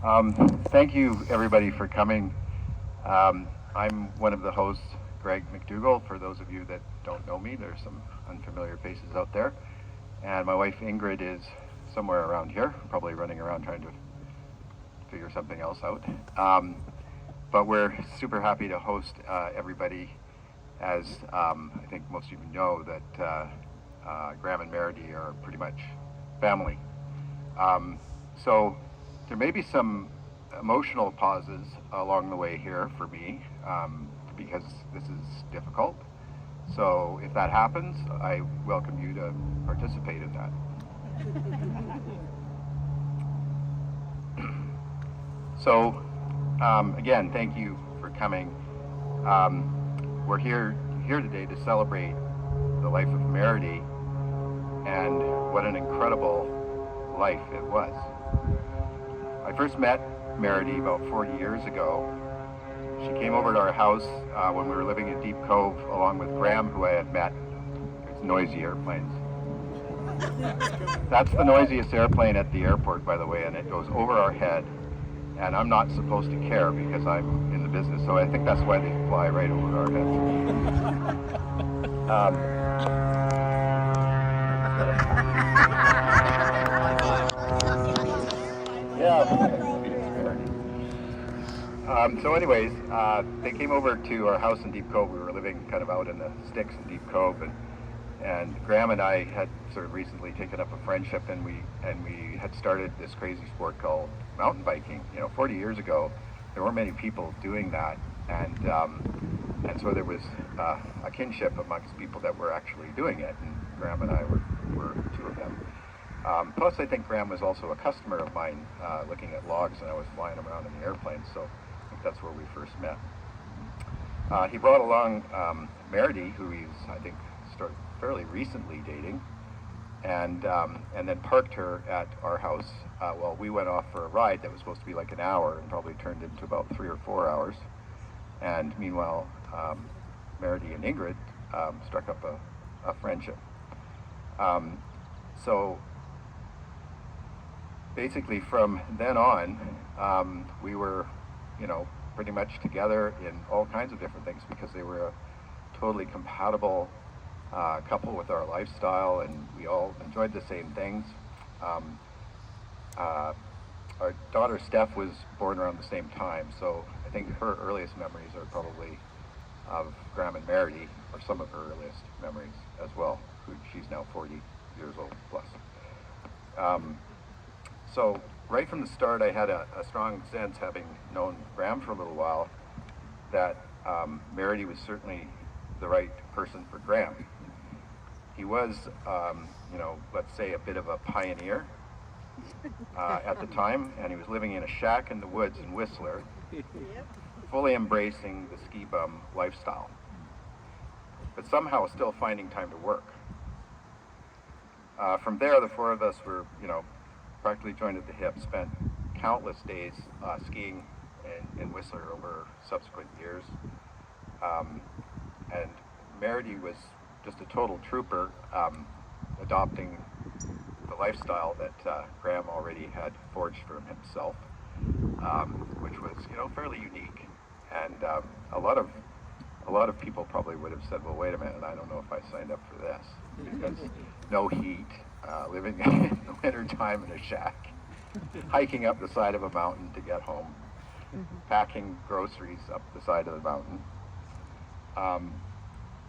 Thank you, everybody, for coming. I'm one of the hosts, Greg McDougall. For those of you that don't know me, there's some unfamiliar faces out there. And my wife, Ingrid, is somewhere around here, probably running around trying to figure something else out. But we're super happy to host everybody, as I think most of you know that Graham and Maridee are pretty much family. So there may be some emotional pauses along the way here for me, because this is difficult. So if that happens, I welcome you to participate in that. So again, thank you for coming. We're here today to celebrate the life of Maridee, and what an incredible life it was. I first met Maridee about 40 years ago. She came over to our house when we were living in Deep Cove, along with Graham, who I had met. It's noisy airplanes. That's the noisiest airplane at the airport, by the way, and it goes over our head. And I'm not supposed to care because I'm in the business, so I think that's why they fly right over our heads. So anyways, they came over to our house in Deep Cove. We were living kind of out in the sticks in Deep Cove, and Graham and I had sort of recently taken up a friendship, and we had started this crazy sport called mountain biking. 40 years ago, there weren't many people doing that, and so there was a kinship amongst people that were actually doing it, and Graham and I were two of them. Plus, I think Graham was also a customer of mine, looking at logs, and I was flying around in the airplane, so I think that's where we first met. He brought along Maridee, who he's, I think, started fairly recently dating, and then parked her at our house while we went off for a ride that was supposed to be like an hour and probably turned into about 3 or 4 hours. And meanwhile, Maridee and Ingrid struck up a friendship. So basically from then on, we were, pretty much together in all kinds of different things because they were a totally compatible couple with our lifestyle, and we all enjoyed the same things. Our daughter Steph was born around the same time, so I think her earliest memories are probably of Graham and Maridee, or some of her earliest memories as well. She's now 40 years old plus. So right from the start, I had a strong sense, having known Graham for a little while, that Maridee was certainly the right person for Graham. He was, let's say, a bit of a pioneer at the time, and he was living in a shack in the woods in Whistler, fully embracing the ski bum lifestyle, but somehow still finding time to work. From there, the four of us were, practically joined at the hip, spent countless days skiing in Whistler over subsequent years. And Maridee was just a total trooper, adopting the lifestyle that Graham already had forged for himself, which was, fairly unique. And a lot of people probably would have said, well, wait a minute, I don't know if I signed up for this, because no heat, living in the wintertime in a shack, hiking up the side of a mountain to get home, packing groceries up the side of the mountain.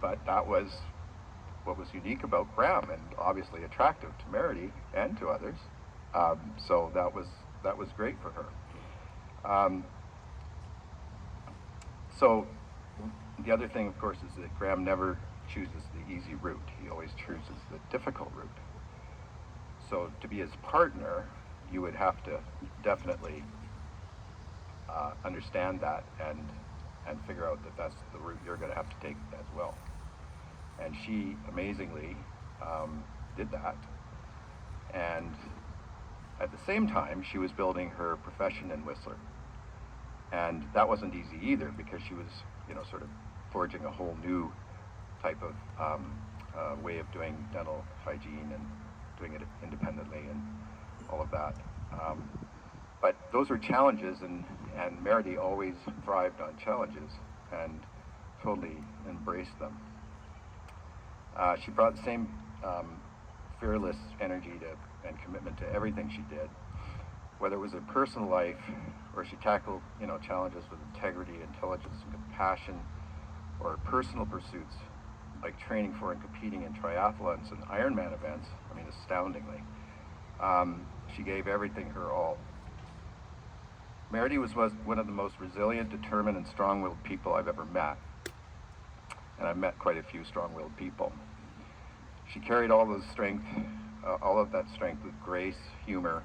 But that was what was unique about Graham, and obviously attractive to Maridee and to others. So that was great for her. So the other thing, of course, is that Graham never chooses the easy route. He always chooses the difficult route. So to be his partner, you would have to definitely understand that and figure out that that's the route you're going to have to take as well. And she amazingly did that. And at the same time, she was building her profession in Whistler. And that wasn't easy either, because she was, sort of forging a whole new type of way of doing dental hygiene and doing it independently and all of that. But those were challenges, and Maridee always thrived on challenges and totally embraced them. She brought the same fearless energy and commitment to everything she did, whether it was her personal life or she tackled challenges with integrity, intelligence, and compassion, or personal pursuits like training for and competing in triathlons and Ironman events. I mean, astoundingly. She gave everything her all. Maridee was one of the most resilient, determined, and strong-willed people I've ever met. And I've met quite a few strong-willed people. She carried all of that strength with grace, humor,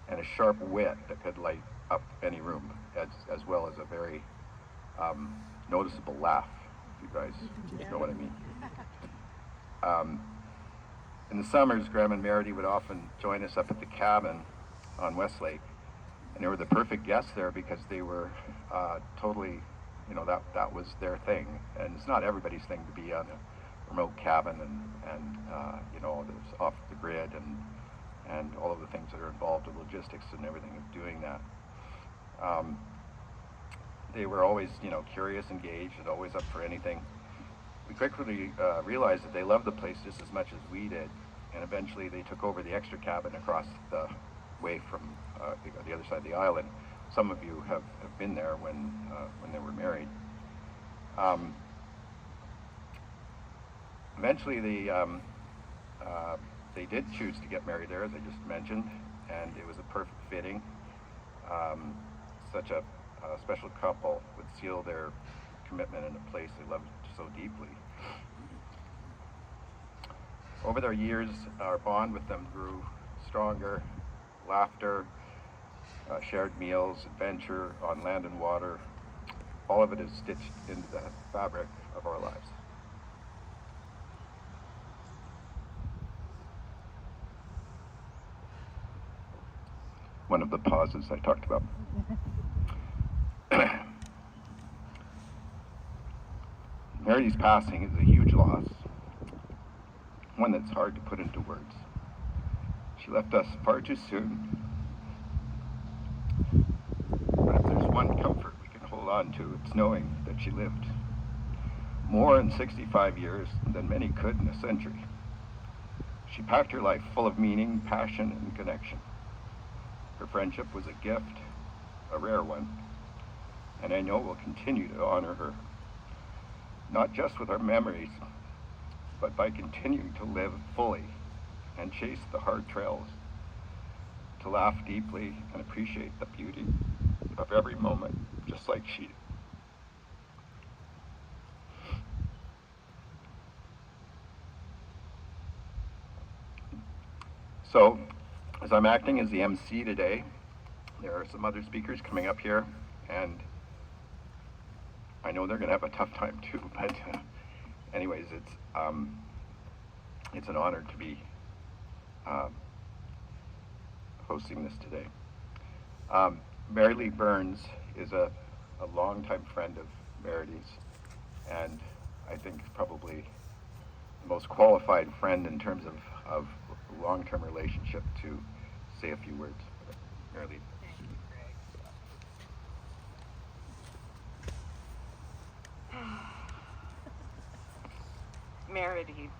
and a sharp wit that could light up any room, as well as a very noticeable laugh, if you guys know what I mean. In the summers, Graham and Maridee would often join us up at the cabin on Westlake, and they were the perfect guests there because they were totally, that was their thing. And it's not everybody's thing to be on a remote cabin and there's off the grid and all of the things that are involved with logistics and everything of doing that. They were always, curious, engaged, and always up for anything. We quickly realized that they loved the place just as much as we did, and eventually they took over the extra cabin across the way from the other side of the island. Some of you have been there when they were married. Eventually they did choose to get married there, as I just mentioned, and it was a perfect fitting. Such a special couple would seal their commitment in a place they loved so deeply. Over their years, our bond with them grew stronger. Laughter, shared meals, adventure on land and water, all of it is stitched into the fabric of our lives. One of the pauses I talked about. Maridee's passing is a huge loss, one that's hard to put into words. She left us far too soon. But if there's one comfort we can hold on to, it's knowing that she lived more in 65 years than many could in a century. She packed her life full of meaning, passion, and connection. Her friendship was a gift, a rare one, and I know we'll continue to honor her, not just with our memories, but by continuing to live fully and chase the hard trails, to laugh deeply and appreciate the beauty of every moment, just like she did. So, as I'm acting as the MC today, there are some other speakers coming up here, and I know they're going to have a tough time too, but anyways, it's an honor to be hosting this today. Mary Lee Burns is a longtime friend of Maridee's, and I think probably the most qualified friend in terms of long-term relationship to say a few words. Mary Lee.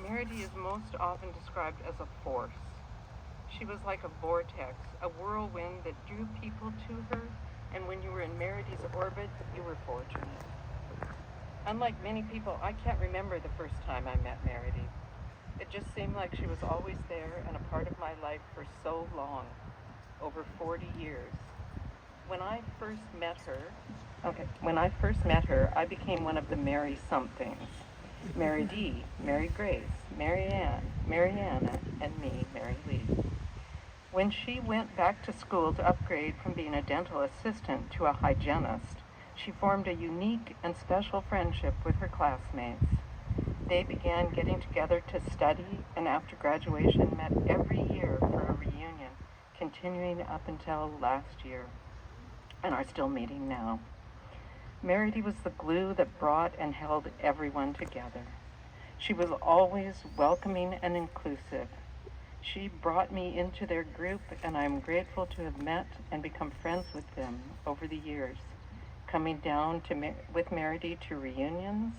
Maridee is most often described as a force. She was like a vortex, a whirlwind that drew people to her, and when you were in Maridee's orbit, you were fortunate. Unlike many people, I can't remember the first time I met Maridee. It just seemed like she was always there and a part of my life for so long, over 40 years. When I first met her, I became one of the Mary somethings. Maridee, Mary Grace, Marianne, Mariana, and me, Mary Lee. When she went back to school to upgrade from being a dental assistant to a hygienist, she formed a unique and special friendship with her classmates. They began getting together to study, and after graduation met every year for a reunion, continuing up until last year, and are still meeting now. Maridee was the glue that brought and held everyone together. She was always welcoming and inclusive. She brought me into their group, and I'm grateful to have met and become friends with them over the years, coming down with Maridee to reunions.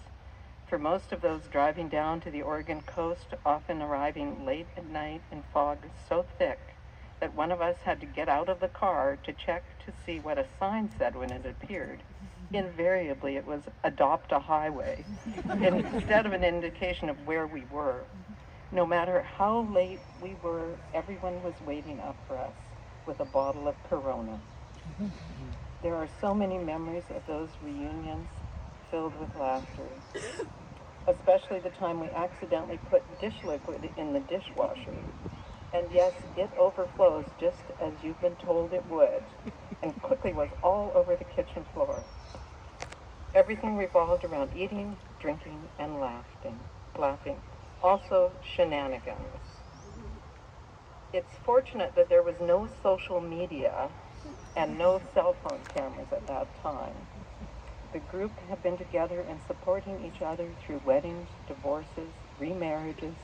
For most of those driving down to the Oregon coast, often arriving late at night in fog so thick that one of us had to get out of the car to check to see what a sign said when it appeared. Invariably, it was "Adopt a Highway," instead of an indication of where we were. No matter how late we were, everyone was waiting up for us with a bottle of Corona. There are so many memories of those reunions filled with laughter, especially the time we accidentally put dish liquid in the dishwasher. And yes, it overflows just as you've been told it would, and quickly was all over the kitchen floor. Everything revolved around eating, drinking, and laughing. Also, shenanigans. It's fortunate that there was no social media and no cell phone cameras at that time. The group have been together and supporting each other through weddings, divorces, remarriages,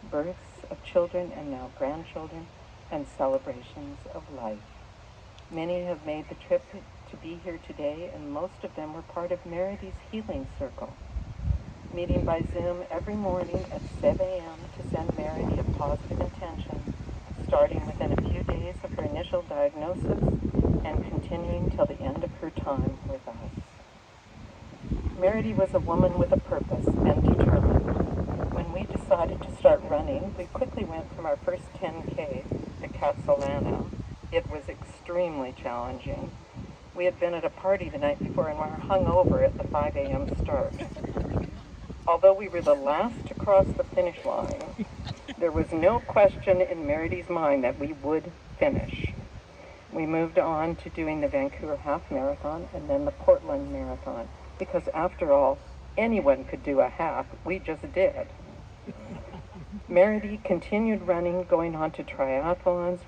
births of children and now grandchildren, and celebrations of life. Many have made the trip to be here today, and most of them were part of Maridee's healing circle, meeting by Zoom every morning at 7 a.m. to send Maridee a positive intention, starting within a few days of her initial diagnosis and continuing till the end of her time with us. Maridee was a woman with a purpose and determined. When we decided to start running, we quickly went from our first 10K to Catsalana. It was extremely challenging. We had been at a party the night before and were hungover at the 5 a.m. start. Although we were the last to cross the finish line, there was no question in Maridee's mind that we would finish. We moved on to doing the Vancouver Half Marathon and then the Portland Marathon, because after all, anyone could do a half. We just did. Maridee continued running, going on to triathlons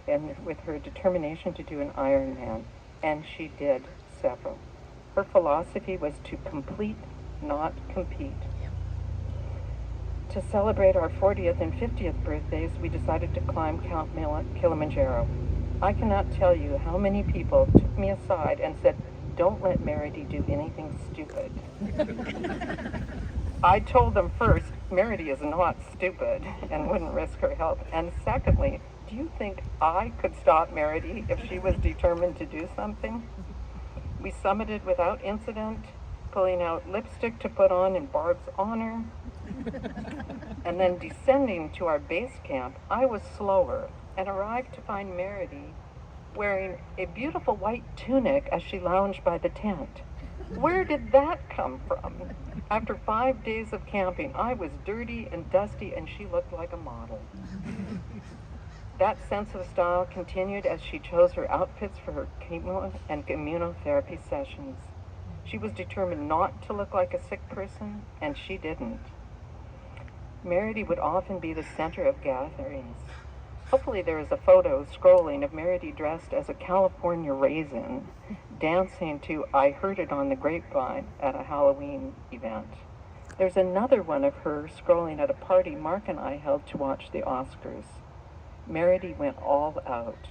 and with her determination to do an Ironman, and she did several. Her philosophy was to complete, not compete. To celebrate our 40th and 50th birthdays, we decided to climb Kilimanjaro. I cannot tell you how many people took me aside and said, "Don't let Maridee do anything stupid." I told them first, Maridee is not stupid and wouldn't risk her health. And secondly, do you think I could stop Maridee if she was determined to do something? We summited without incident, pulling out lipstick to put on in Barb's honor. And then descending to our base camp, I was slower and arrived to find Maridee wearing a beautiful white tunic as she lounged by the tent. Where did that come from? After 5 days of camping, I was dirty and dusty, and she looked like a model. That sense of style continued as she chose her outfits for her chemo and immunotherapy sessions. She was determined not to look like a sick person, and she didn't. Maridee would often be the center of gatherings. Hopefully there is a photo scrolling of Maridee dressed as a California raisin, dancing to "I Heard It on the Grapevine" at a Halloween event. There's another one of her scrolling at a party Mark and I held to watch the Oscars. Maridee went all out.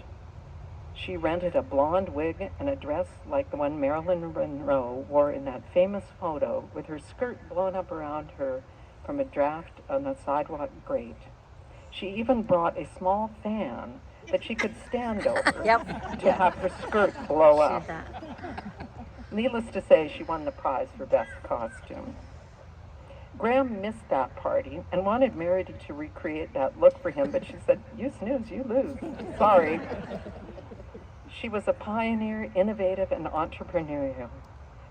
She rented a blonde wig and a dress like the one Marilyn Monroe wore in that famous photo, with her skirt blown up around her from a draft on a sidewalk grate. She even brought a small fan that she could stand over to have her skirt blow up. Needless to say, she won the prize for best costume. Graham missed that party and wanted Maridee to recreate that look for him, but she said, "You snooze, you lose. Sorry." She was a pioneer, innovative, and entrepreneurial.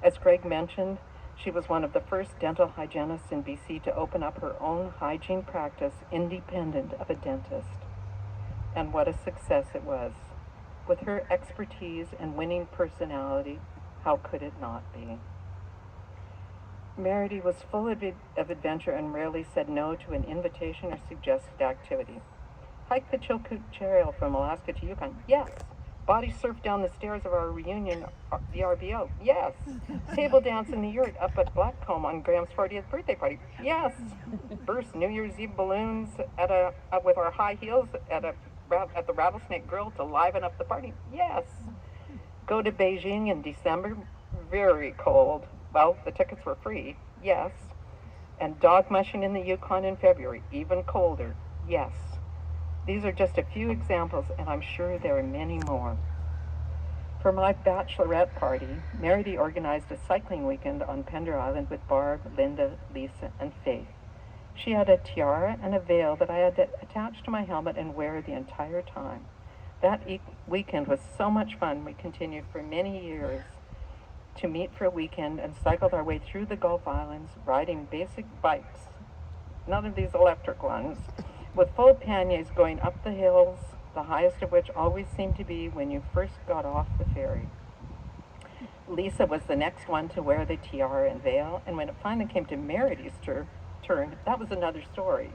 As Greg mentioned, she was one of the first dental hygienists in BC to open up her own hygiene practice independent of a dentist. And what a success it was. With her expertise and winning personality, how could it not be? Maridee was full of adventure and rarely said no to an invitation or suggested activity. Hike the Chilkoot Trail from Alaska to Yukon? Yes. Body surf down the stairs of our reunion, the RBO. Yes. Table dance in the yurt up at Blackcomb on Graham's 40th birthday party. Yes. Burst New Year's Eve balloons with our high heels at the Rattlesnake Grill to liven up the party. Yes. Go to Beijing in December. Very cold. Well, the tickets were free. Yes. And dog mushing in the Yukon in February. Even colder. Yes. These are just a few examples, and I'm sure there are many more. For my bachelorette party, Maridee organized a cycling weekend on Pender Island with Barb, Linda, Lisa, and Faith. She had a tiara and a veil that I had to attach to my helmet and wear the entire time. That weekend was so much fun. We continued for many years to meet for a weekend and cycled our way through the Gulf Islands, riding basic bikes, none of these electric ones, with full panniers going up the hills, the highest of which always seemed to be when you first got off the ferry. Lisa was the next one to wear the tiara and veil, and when it finally came to Maridee's turn, that was another story.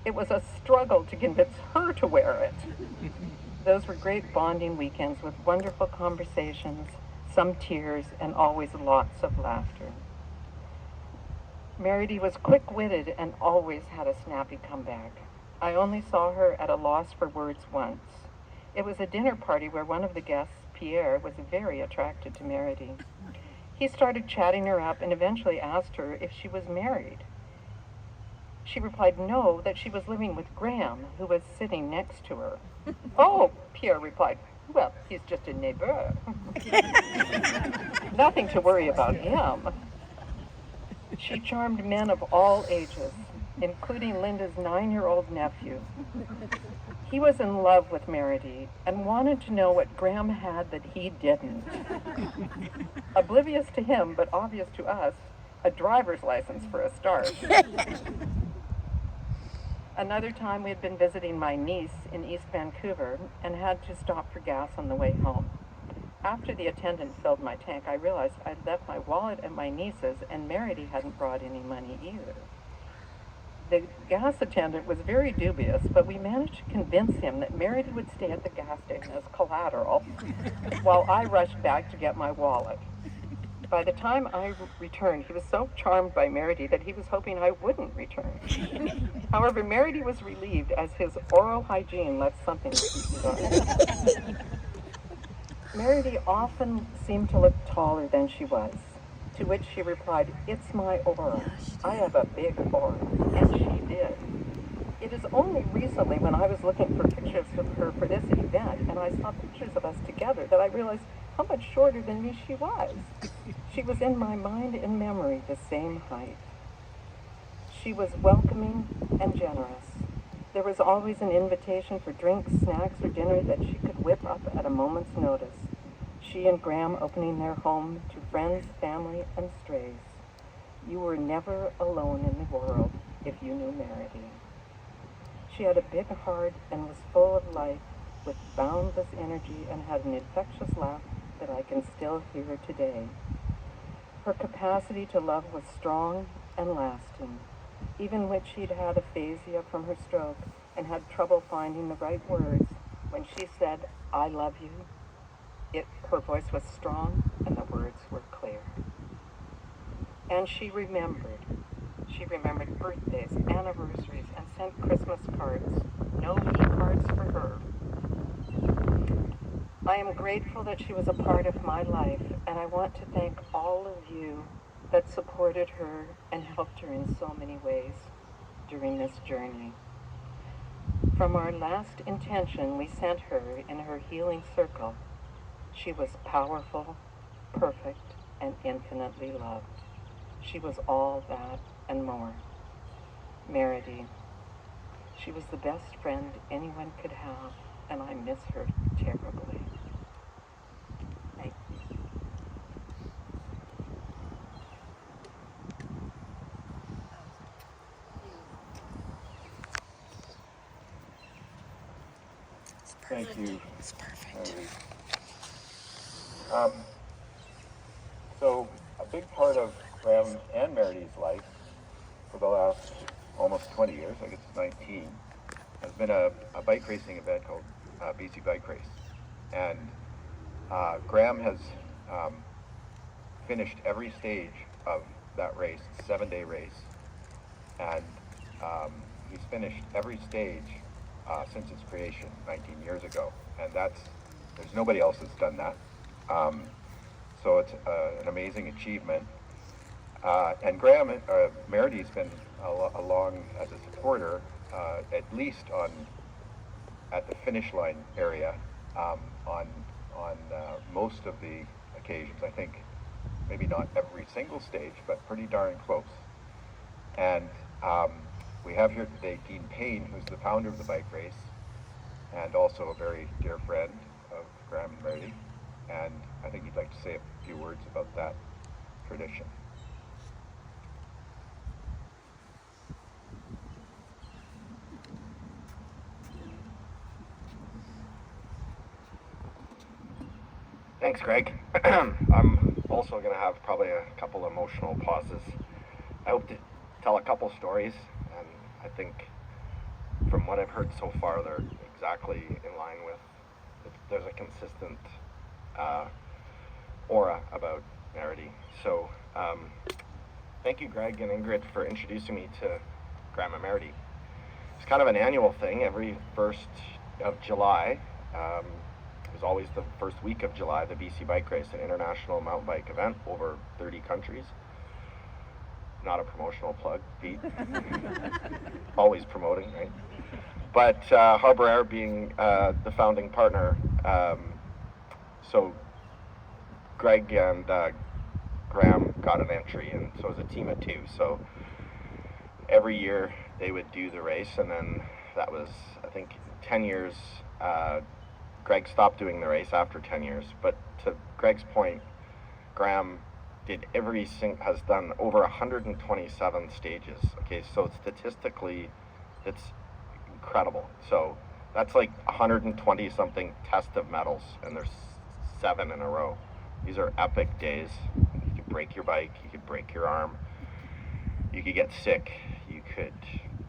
It was a struggle to convince her to wear it. Those were great bonding weekends with wonderful conversations, some tears, and always lots of laughter. Maridee was quick-witted and always had a snappy comeback. I only saw her at a loss for words once. It was a dinner party where one of the guests, Pierre, was very attracted to Maridee. He started chatting her up and eventually asked her if she was married. She replied no, that she was living with Graham, who was sitting next to her. Oh, Pierre replied, well, he's just a neighbor. Nothing to worry about him. She charmed men of all ages, including Linda's 9-year-old nephew. He was in love with Maridee and wanted to know what Graham had that he didn't. Oblivious to him, but obvious to us, a driver's license for a start. Another time we had been visiting my niece in East Vancouver and had to stop for gas on the way home. After the attendant filled my tank, I realized I'd left my wallet at my niece's and Maridee hadn't brought any money either. The gas attendant was very dubious, but we managed to convince him that Maridee would stay at the gas station as collateral while I rushed back to get my wallet. By the time I returned, he was so charmed by Maridee that he was hoping I wouldn't return. However, Maridee was relieved as his oral hygiene left something to be desired. Maridee often seemed to look taller than she was, to which she replied, it's my aura. I have a big aura. And she did. It is only recently when I was looking for pictures of her for this event and I saw pictures of us together that I realized how much shorter than me she was. She was in my mind and memory the same height. She was welcoming and generous. There was always an invitation for drinks, snacks, or dinner that she could whip up at a moment's notice. She and Graham opening their home to friends, family, and strays. You were never alone in the world if you knew Maridee. She had a big heart and was full of life with boundless energy and had an infectious laugh that I can still hear today. Her capacity to love was strong and lasting. Even when she'd had aphasia from her stroke and had trouble finding the right words, when she said, I love you, her voice was strong and the words were clear. And she remembered. She remembered birthdays, anniversaries, and sent Christmas cards. No e-cards for her. I am grateful that she was a part of my life, and I want to thank all of you that supported her and helped her in so many ways during this journey. From our last intention we sent her in her healing circle, she was powerful, perfect, and infinitely loved. She was all that and more. Maridee. She was the best friend anyone could have, and I miss her terribly. Thank you. Thank you. It's perfect. So a big part of Graham and Maridee's life for the last almost 20 years, I guess it's 19, has been a bike racing event called BC Bike Race. And Graham has finished every stage of that race, 7-day race, and he's finished every stage since its creation 19 years ago, and there's nobody else that's done that. So it's an amazing achievement. And Graham, Maridee's been along as a supporter, at least at the finish line area, on most of the occasions. I think maybe not every single stage, but pretty darn close. And we have here today Dean Payne, who's the founder of the bike race, and also a very dear friend of Graham and Maridee. And I think he'd like to say a few words about that tradition. Thanks, Greg. I'm also going to have probably a couple emotional pauses. I hope to tell a couple stories, and I think from what I've heard so far, they're exactly in line with, there's a consistent aura about Maridee. So thank you, Greg and Ingrid, for introducing me to Graham and Maridee. It's kind of an annual thing every 1st of July. It was always the first week of July, the BC Bike Race, an international mountain bike event over 30 countries. Not a promotional plug, Pete. Always promoting, right? But Harbour Air being the founding partner, so Greg and Graham got an entry, and so it was a team of 2. So every year they would do the race, and then that was, I think, 10 years. Greg stopped doing the race after 10 years, but to Greg's point, Graham has done over 127 stages. Okay, so statistically, it's incredible. So that's like 120 something test of medals, and there's 7 in a row. These are epic days. You could break your bike, you could break your arm, you could get sick, you could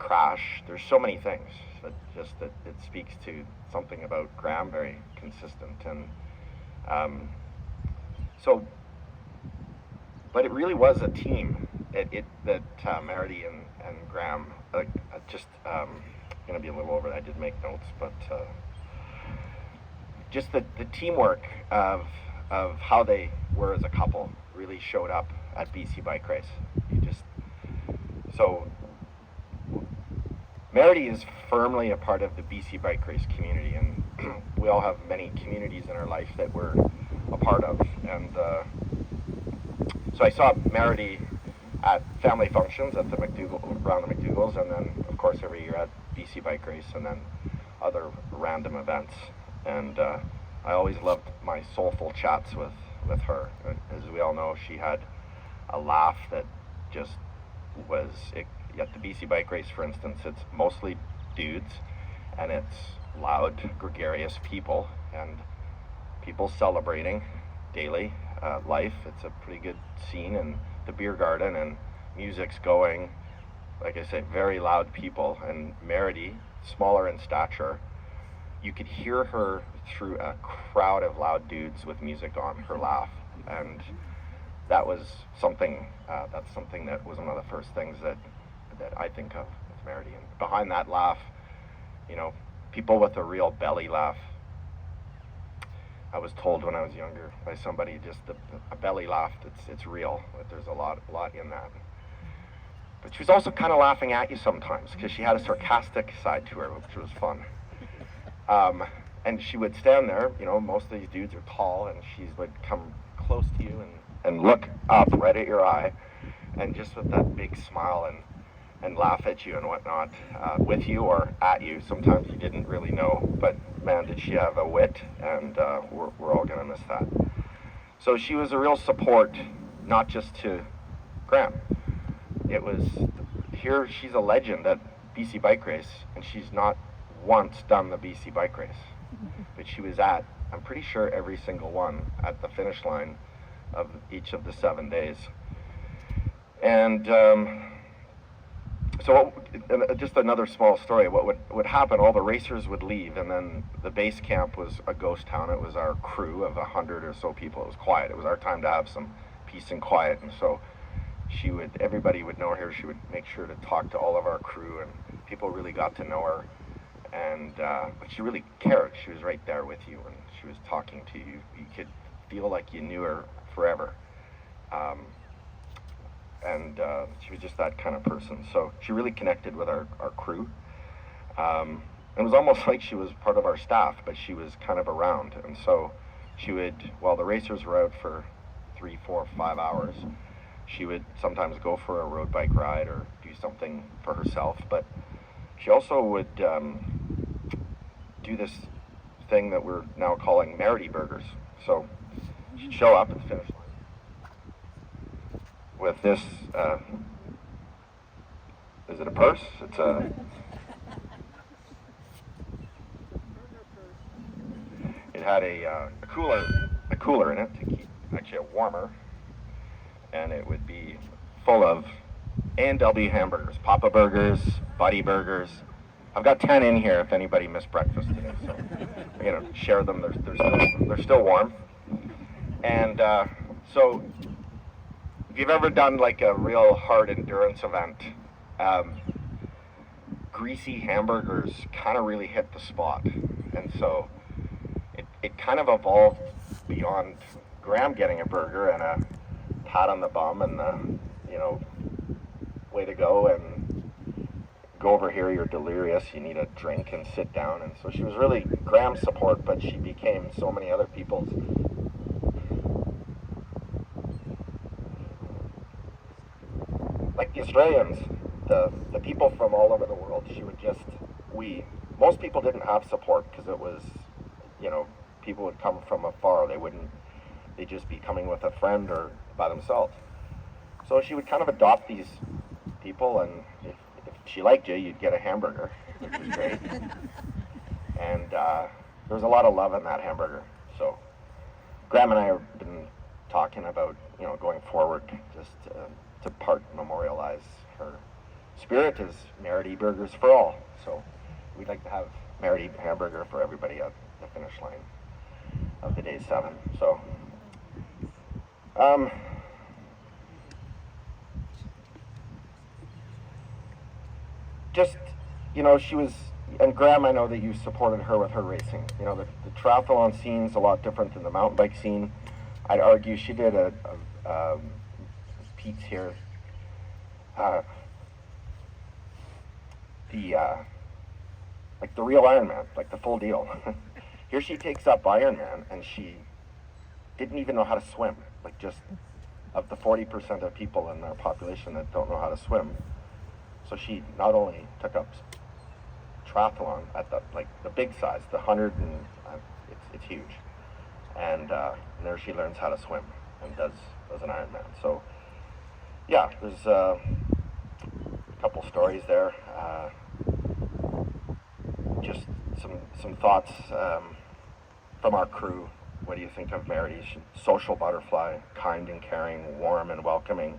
crash. There's so many things, but just that it speaks to something about Graham, very consistent. And but it really was a team that Maridee and Graham, just going to be a little over, I did make notes, but just the teamwork of how they were as a couple really showed up at BC Bike Race. So Maridee is firmly a part of the BC Bike Race community, and we all have many communities in our life that we're a part of. And so I saw Maridee at family functions at around the McDougals, and then of course every year at BC Bike Race, and then other random events. And I always loved my soulful chats with her. As we all know, she had a laugh that just was, at the BC Bike Race, for instance, it's mostly dudes, and it's loud, gregarious people, and people celebrating daily life. It's a pretty good scene in the beer garden, and music's going. Like I said, very loud people. And Maridee, smaller in stature, you could hear her through a crowd of loud dudes with music on, her laugh. And that was something, that's something that was one of the first things that I think of with Maridee. And behind that laugh, people with a real belly laugh. I was told when I was younger by somebody, just a belly laugh, it's real. That there's a lot in that. But she was also kind of laughing at you sometimes, because she had a sarcastic side to her, which was fun. And she would stand there, most of these dudes are tall, and she would come close to you and look up right at your eye, and just with that big smile and laugh at you and whatnot, with you or at you. Sometimes you didn't really know, but man, did she have a wit, and we're all gonna miss that. So she was a real support, not just to Graham. It was, here she's a legend at BC Bike Race, and she's not once done the BC Bike Race, but she was at, I'm pretty sure, every single one at the finish line of each of the 7 days. And So just another small story. What would happen? All the racers would leave, and then the base camp was a ghost town. It was our crew of 100 or so people. It was quiet. It was our time to have some peace and quiet. And so everybody would know her. She would make sure to talk to all of our crew, and people really got to know her. And but she really cared. She was right there with you, and she was talking to you. You could feel like you knew her forever. And she was just that kind of person. So she really connected with our crew. It was almost like she was part of our staff, but she was kind of around. And so she would, while the racers were out for 3, 4, 5 hours, she would sometimes go for a road bike ride or do something for herself. But she also would do this thing that we're now calling Maridee burgers. So she'd show up at the finish line with this, is it a purse? It's it had a cooler in it to keep actually it warmer, and it would be full of A&W hamburgers, Papa burgers, Buddy burgers. I've got 10 in here if anybody missed breakfast today, so I'm gonna share them. They're still warm, and so. If you've ever done like a real hard endurance event, greasy hamburgers kind of really hit the spot. And so it kind of evolved beyond Graham getting a burger and a pat on the bum and way to go and go over here, you're delirious, you need a drink and sit down. And so she was really Graham's support, but she became so many other people's. Like the Australians, the people from all over the world, she would just, most people didn't have support because it was, people would come from afar. They'd just be coming with a friend or by themselves. So she would kind of adopt these people, and if she liked you, you'd get a hamburger, which was great. And there was a lot of love in that hamburger. So Graham and I have been talking about, going forward, just to memorialize her spirit is Maridee Burgers for all. So we'd like to have Maridee hamburger for everybody at the finish line of the day 7. So just, she was, and Graham, I know that you supported her with her racing. The triathlon scene's a lot different than the mountain bike scene. I'd argue she did Pete's here. The real Ironman, like the full deal. Here she takes up Ironman, and she didn't even know how to swim. Like, just of the 40% of people in our population that don't know how to swim. So she not only took up triathlon at the big size, the 100, and it's huge. And there she learns how to swim and does an Ironman. So yeah, there's a couple stories there. Just some thoughts from our crew. What do you think of Maridee? Social butterfly, kind and caring, warm and welcoming,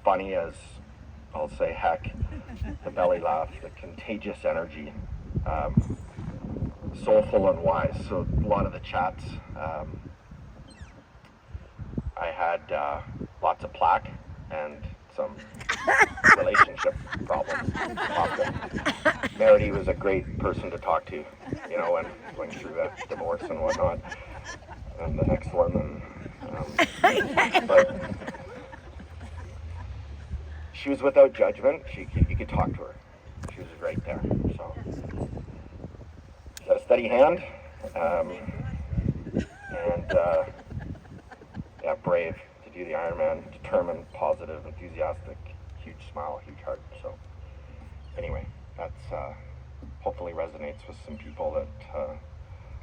funny as I'll say heck, the belly laugh, the contagious energy, soulful and wise. So a lot of the chats. I had lots of plaque and some relationship problems. Maridee was a great person to talk to, and going through that divorce and whatnot, and the next one. But she was without judgment. You could talk to her. She was right there. So she had a steady hand, brave to do the Ironman, determined, positive, enthusiastic, huge smile, huge heart. So anyway, that's hopefully resonates with some people that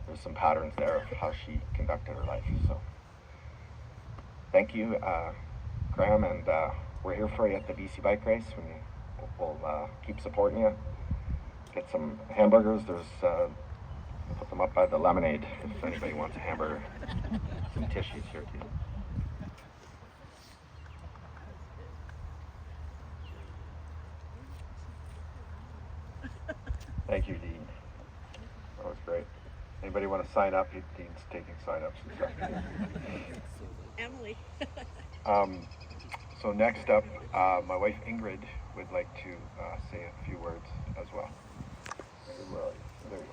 there's some patterns there of how she conducted her life. So thank you, Graham, and we're here for you at the BC Bike Race. We'll keep supporting you. Get some hamburgers. There's put them up by the lemonade if anybody wants a hamburger. Some tissues here too. Thank you, Dean. That was great. Anybody want to sign up? Dean's taking sign-ups and stuff. Emily. So next up, my wife Ingrid would like to say a few words as well. Ingrid, where are you? There you are.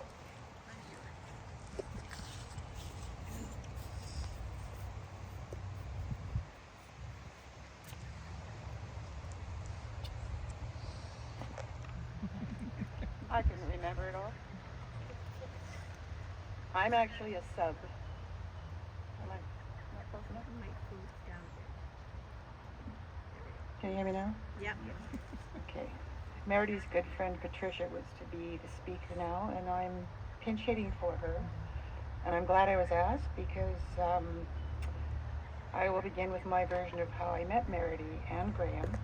I couldn't remember it all. I'm actually a sub. Am I not close enough? Can you hear me now? Yep. Okay. Maridee's good friend Patricia was to be the speaker now, and I'm pinch hitting for her. And I'm glad I was asked because I will begin with my version of how I met Maridee and Graham.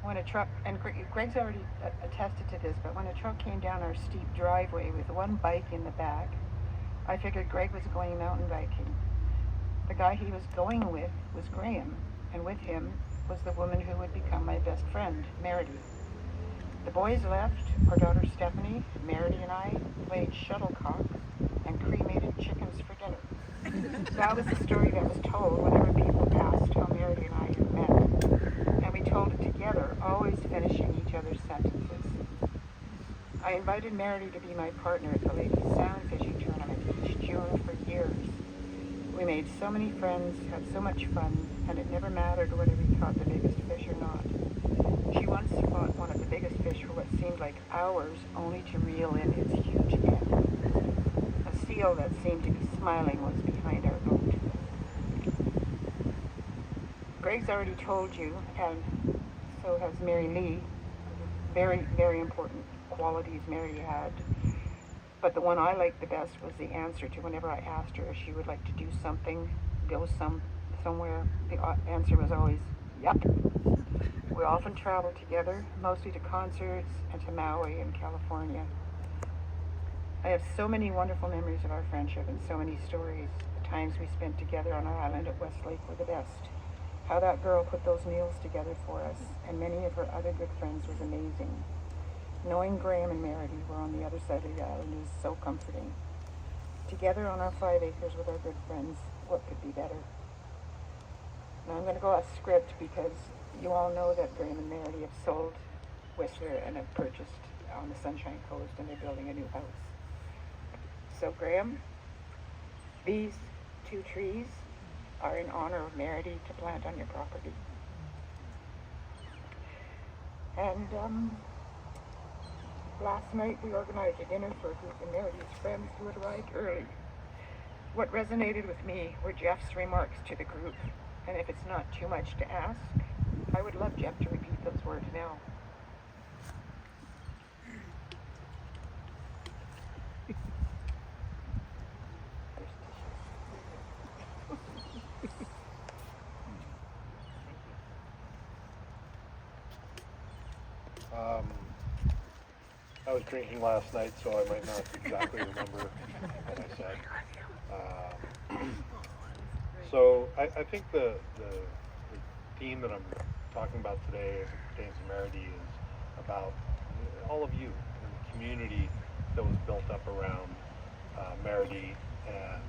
When a truck, and Greg's already attested to this, but when a truck came down our steep driveway with one bike in the back, I figured Greg was going mountain biking. The guy he was going with was Graham, and with him was the woman who would become my best friend, Maridee. The boys left, our daughter Stephanie, Maridee and I played shuttlecock and cremated chickens for dinner. That was the story that was told whenever people asked how Maridee and I had met. And we told it together, always finishing each other's sentences. I invited Maridee to be my partner at the Ladies Sound Fishing Tournament each June for years. We made so many friends, had so much fun, and it never mattered whether we caught the biggest fish or not. She once caught one of the biggest fish for what seemed like hours, only to reel in its huge end. A seal that seemed to be smiling was behind our boat. Greg's already told you, and so has Mary Lee, very, very important qualities Mary had. But the one I liked the best was the answer to whenever I asked her if she would like to do something, go somewhere. The answer was always, yep. We often traveled together, mostly to concerts and to Maui in California. I have so many wonderful memories of our friendship and so many stories. The times we spent together on our island at Westlake were the best. How that girl put those meals together for us and many of her other good friends was amazing. Knowing Graham and Maridee were on the other side of the island is so comforting. Together on our 5 acres with our good friends, what could be better? Now I'm going to go off script because you all know that Graham and Maridee have sold Whistler and have purchased on the Sunshine Coast, and they're building a new house. So Graham, these 2 trees are in honor of Maridee to plant on your property. And last night we organized a dinner for a group of Maridee's friends who had arrived early. What resonated with me were Jeff's remarks to the group, and if it's not too much to ask, I would love Jeff to repeat those words now. I was drinking last night, so I might not exactly remember what I said. So I think the theme that I'm talking about today as it pertains to Maridee is about all of you and the community that was built up around Maridee. And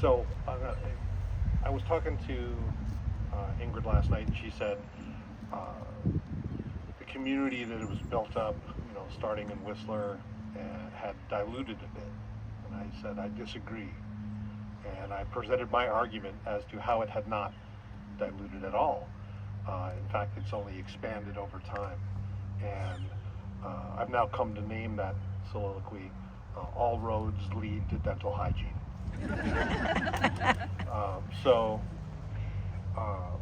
so I was talking to Ingrid last night, and she said the community that it was built up, starting in Whistler, had diluted a bit. And I said I disagree. And I presented my argument as to how it had not diluted at all. In fact, it's only expanded over time. And I've now come to name that soliloquy, All Roads Lead to Dental Hygiene.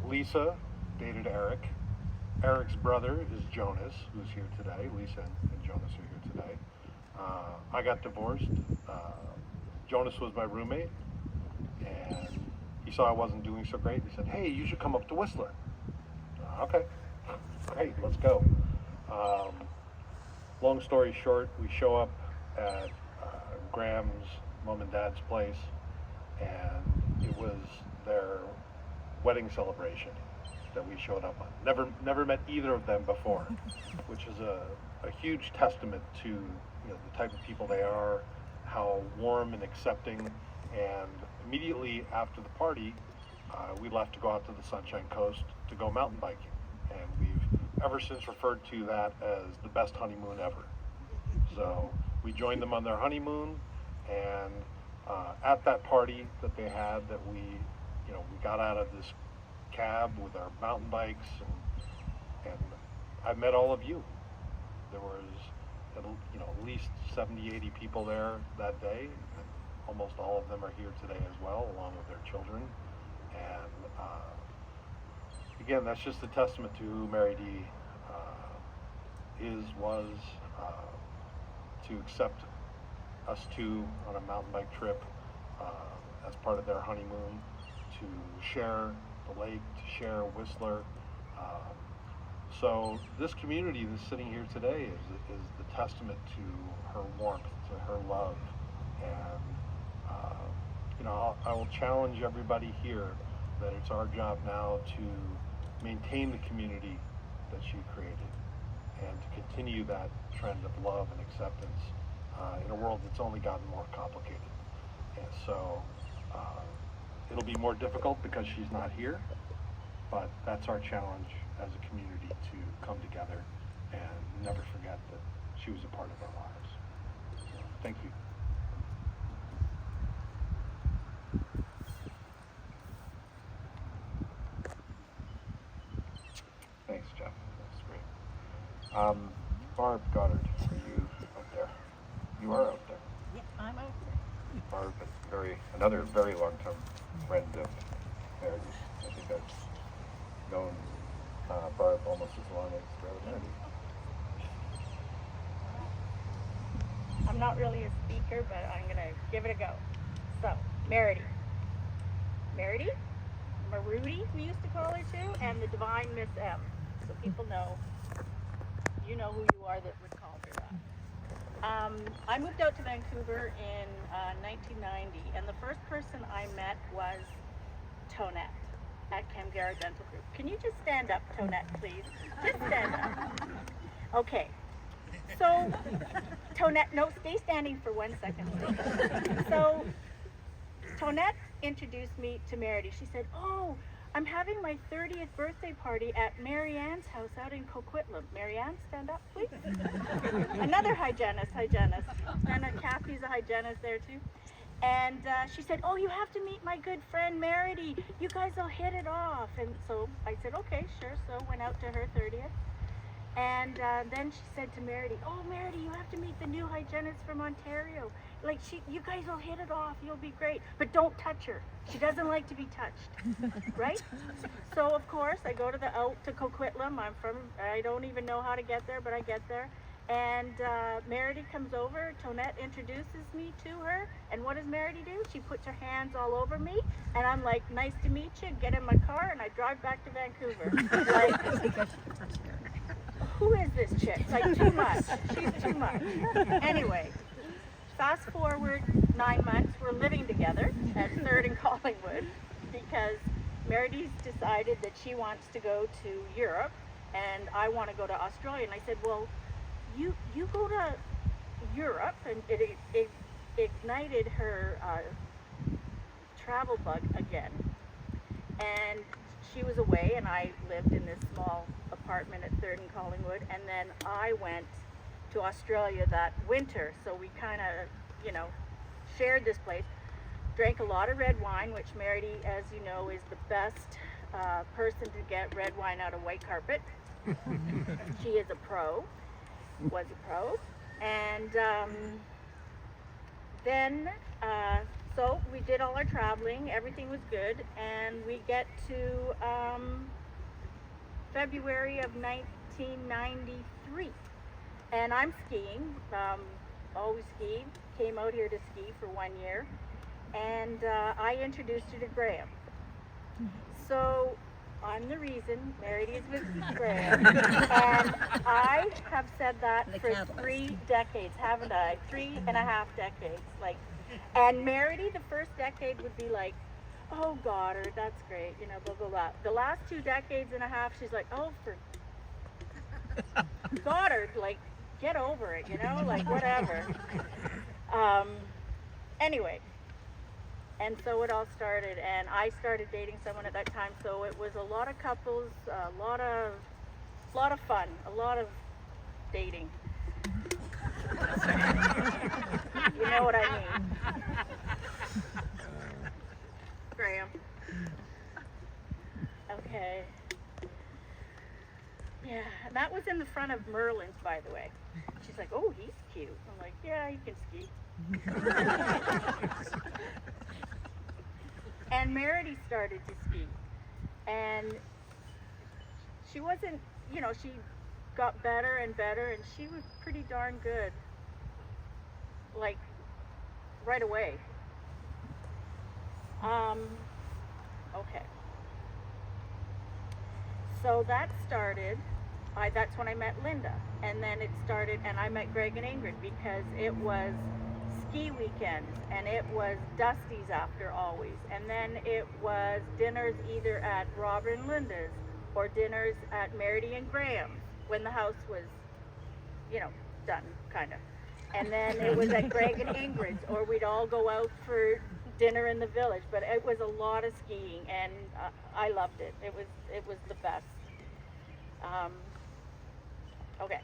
Lisa dated Eric. Eric's brother is Jonas, who's here today. Lisa and Jonas are here today. I got divorced. Jonas was my roommate, and he saw I wasn't doing so great. He said, "Hey, you should come up to Whistler." Okay, great, let's go. Long story short, we show up at Graham's mom and dad's place, and it was their wedding celebration. that we showed up on. Never met either of them before, which is a huge testament to, you know, the type of people they are, how warm and accepting. And immediately after the party, we left to go out to the Sunshine Coast to go mountain biking. And we've ever since referred to that as the best honeymoon ever. So we joined them on their honeymoon, and at that party that they had, that we got out of this cab with our mountain bikes, and I met all of you. There was at least 70, 80 people there that day, and almost all of them are here today as well, along with their children. And again, that's just a testament to who Maridee was, to accept us two on a mountain bike trip as part of their honeymoon, to share the lake, to share Whistler. So this community that's sitting here today is the testament to her warmth, to her love. And I will challenge everybody here that it's our job now to maintain the community that she created, and to continue that trend of love and acceptance in a world that's only gotten more complicated. And so it'll be more difficult because she's not here, but that's our challenge as a community, to come together and never forget that she was a part of our lives. So, thank you. Thanks, Jeff. That's great. Barb Goddard, are you out there? You are out there. Yeah, I'm out there. Barb is another very long-term friend of Maridee's. I think I've known Barb almost as long as Maridee. I'm not really a speaker, but I'm going to give it a go. So, Maridee, Maridee, we used to call her too, and the Divine Miss M. So people know, you know who you are that would call her that. I moved out to Vancouver in 1990, and the first person I met was Tonette at Camgara Dental Group. Can you just stand up, Tonette, please? Just stand up. Okay. So, Tonette, no, stay standing for 1 second, please. So, Tonette introduced me to Maridee. She said, "Oh, I'm having my 30th birthday party at Mary Ann's house out in Coquitlam." Mary Ann, stand up, please. Another hygienist. And Kathy's a hygienist there too. And she said, "Oh, you have to meet my good friend Maridee. You guys will hit it off." And so I said, "Okay, sure." So went out to her 30th. And then she said to Maridee, "Oh, Maridee, you have to meet the new hygienist from Ontario. Like, you guys will hit it off. You'll be great. But don't touch her. She doesn't like to be touched." Right? So, of course, I go out to Coquitlam. I don't even know how to get there, but I get there. And Maridee comes over. Tonette introduces me to her. And what does Maridee do? She puts her hands all over me. And I'm like, "Nice to meet you." Get in my car, and I drive back to Vancouver. Like, who is this chick? Like, too much. She's too much. Anyway, fast forward 9 months, we're living together at 3rd and Collingwood, because Maridee's decided that she wants to go to Europe and I want to go to Australia. And I said, "Well, you go to Europe," and it ignited her travel bug again. And she was away, and I lived in this small apartment at 3rd and Collingwood, and then I went to Australia that winter. So we kind of, shared this place. Drank a lot of red wine, which Maridee, as you know, is the best person to get red wine out of white carpet. She is a pro, was a pro. And then, so we did all our traveling, everything was good, and we get to February of 1993. And I'm skiing, always skied, came out here to ski for 1 year, and I introduced her to Graham. So I'm the reason Maridee is with Graham, and I have said that for 3 decades, haven't I? 3.5 decades, and Maridee, the first decade would be like, oh, Goddard, that's great, you know, blah, blah, blah. The last 2 decades and a half, she's like, oh, for Goddard, like, get over it, you know, like, whatever. Anyway, and so it all started, and I started dating someone at that time, so it was a lot of couples, a lot of fun, a lot of dating. You know what I mean. Graham. Okay. Yeah, and that was in the front of Merlin's, by the way. She's like, oh, he's cute. I'm like, yeah, he can ski. And Maridee started to ski. And she wasn't, you know, she got better and better, and she was pretty darn good. Like, right away. Okay. So that started, that's when I met Linda. And then it started, and I met Greg and Ingrid because it was ski weekends, and it was Dusty's after always. And then it was dinners either at Robert and Linda's or dinners at Maridee and Graham's when the house was, you know, done, kind of. And then it was at Greg and Ingrid's, or we'd all go out for dinner in the village. But it was a lot of skiing, and I loved it. It was the best. Okay.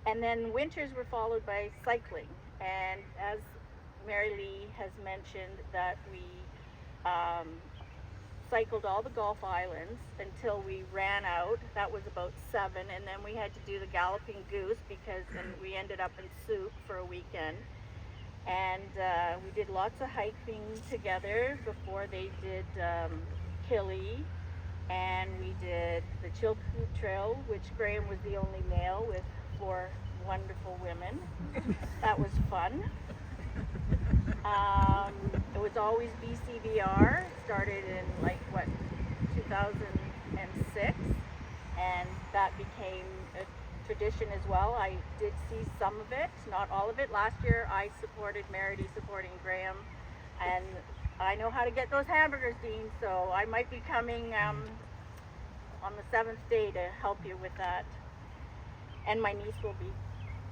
And then winters were followed by cycling. And as Mary Lee has mentioned, that we cycled all the Gulf Islands until we ran out. That was about 7, and then we had to do the Galloping Goose because then we ended up in Soup for a weekend. And we did lots of hiking together before they did Killy, and we did the Chilkoot Trail, which Graham was the only male with 4 wonderful women. That was fun. It was always BCBR, started in 2006, and that became a tradition as well. I did see some of it, not all of it. Last year I supported Maridee supporting Graham, and I know how to get those hamburgers, Dean, so I might be coming on the 7th day to help you with that. And my niece will be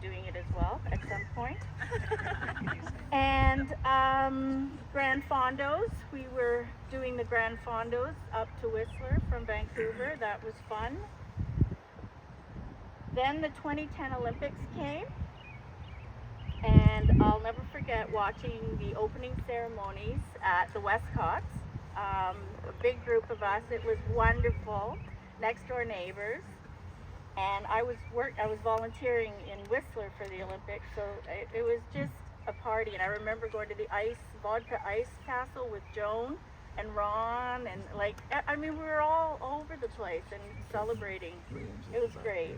doing it as well at some point. And Grand Fondos, we were doing the Grand Fondos up to Whistler from Vancouver. That was fun. Then the 2010 Olympics came, and I'll never forget watching the opening ceremonies at the Westcotts. A big group of us. It was wonderful. Next door neighbors. And I was volunteering in Whistler for the Olympics, so it was just a party. And I remember going to the vodka ice castle with Joan and Ron, and we were all over the place and celebrating. It was great.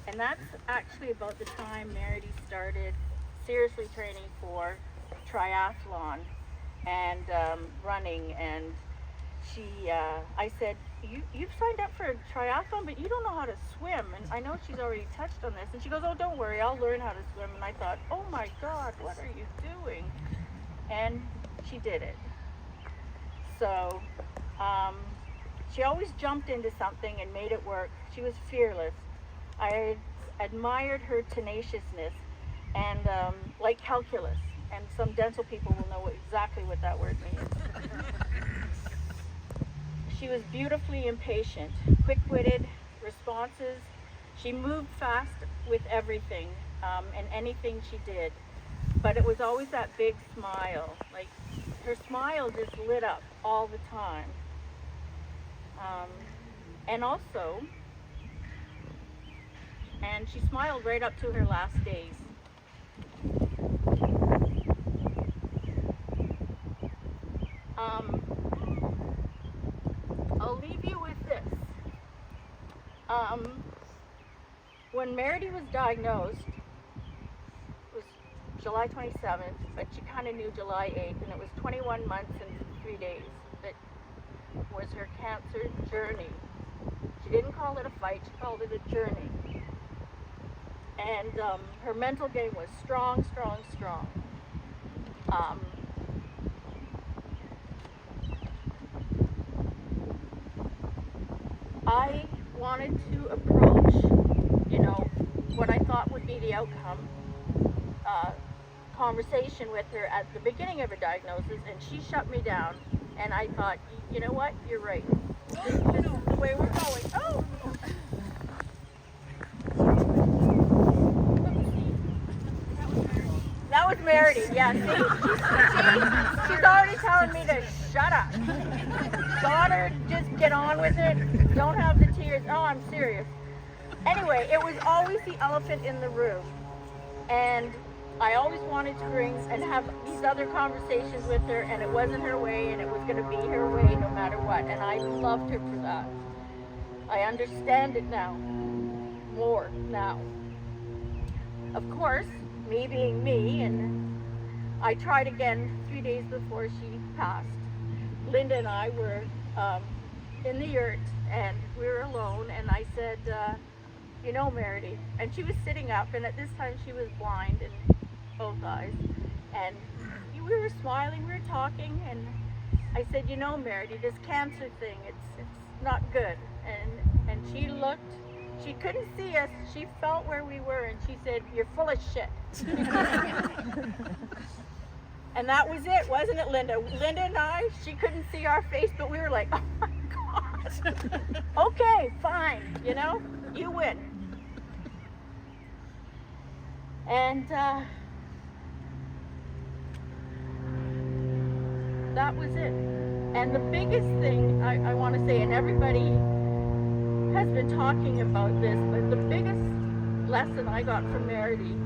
And that's actually about the time Maridee started seriously training for triathlon and running. And I said, you've signed up for a triathlon, but you don't know how to swim. And I know she's already touched on this. And she goes, oh, don't worry, I'll learn how to swim. And I thought, oh my God, what are you doing? And she did it. So she always jumped into something and made it work. She was fearless. I admired her tenaciousness and like calculus. And some dental people will know exactly what that word means. She was beautifully impatient, quick-witted, responses. She moved fast with everything and anything she did. But it was always that big smile. Like, her smile just lit up all the time. And she smiled right up to her last days. I'll leave you with this. When Maridee was diagnosed, it was July 27th, but she kind of knew July 8th, and it was 21 months and 3 days that was her cancer journey. She didn't call it a fight, she called it a journey. and her mental game was strong, strong, strong. I wanted to approach, you know, what I thought would be the outcome, conversation with her at the beginning of her diagnosis, and she shut me down. And I thought, you know what, you're right. This is the way we're going. Oh! That was Maridee, yeah. See, she's already telling me to shut up. Daughter, just get on with it. Don't have the tears. Oh, I'm serious. Anyway, it was always the elephant in the room. And I always wanted to bring and have these other conversations with her, and it wasn't her way, and it was going to be her way no matter what. And I loved her for that. I understand it now. More now. Of course, me being me, and I tried again 3 days before she passed. Linda and I were in the yurt, and we were alone, and I said, you know, Maridee, and she was sitting up, and at this time she was blind in both eyes, and we were smiling, we were talking, and I said, you know, Maridee, this cancer thing, it's not good. And she looked, she couldn't see us, she felt where we were, and she said, you're full of shit. And that was it, wasn't it, Linda? Linda and I, she couldn't see our face, but we were like, oh my God. Okay, fine, you know, you win. And that was it. And the biggest thing I want to say, and everybody has been talking about this, but the biggest lesson I got from Maridee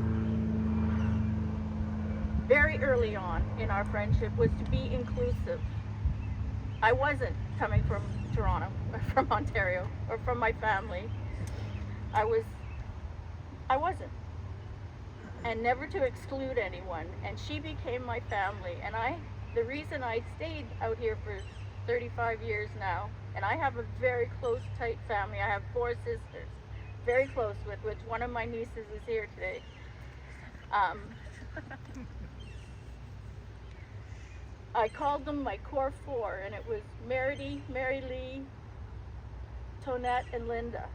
very early on in our friendship was to be inclusive. I wasn't coming from Toronto, or from Ontario, or from my family. I wasn't. And never to exclude anyone. And she became my family. And the reason I stayed out here for 35 years now, and I have a very close, tight family. I have 4 sisters, very close with, which one of my nieces is here today. I called them my core 4, and it was Maridee, Mary Lee, Tonette, and Linda.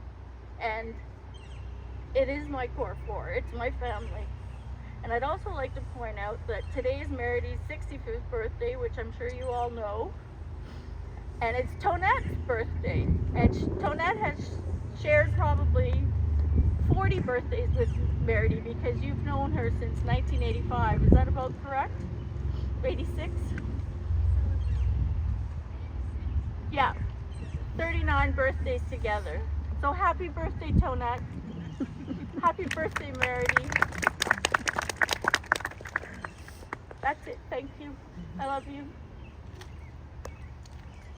And it is my core 4. It's my family. And I'd also like to point out that today is Maridee's 65th birthday, which I'm sure you all know. And it's Tonette's birthday. And Tonette has shared probably 40 birthdays with Maridee, because you've known her since 1985. Is that about correct? 86? Yeah, 39 birthdays together. So happy birthday, Tonette. Happy birthday, Maridee. That's it. Thank you. I love you.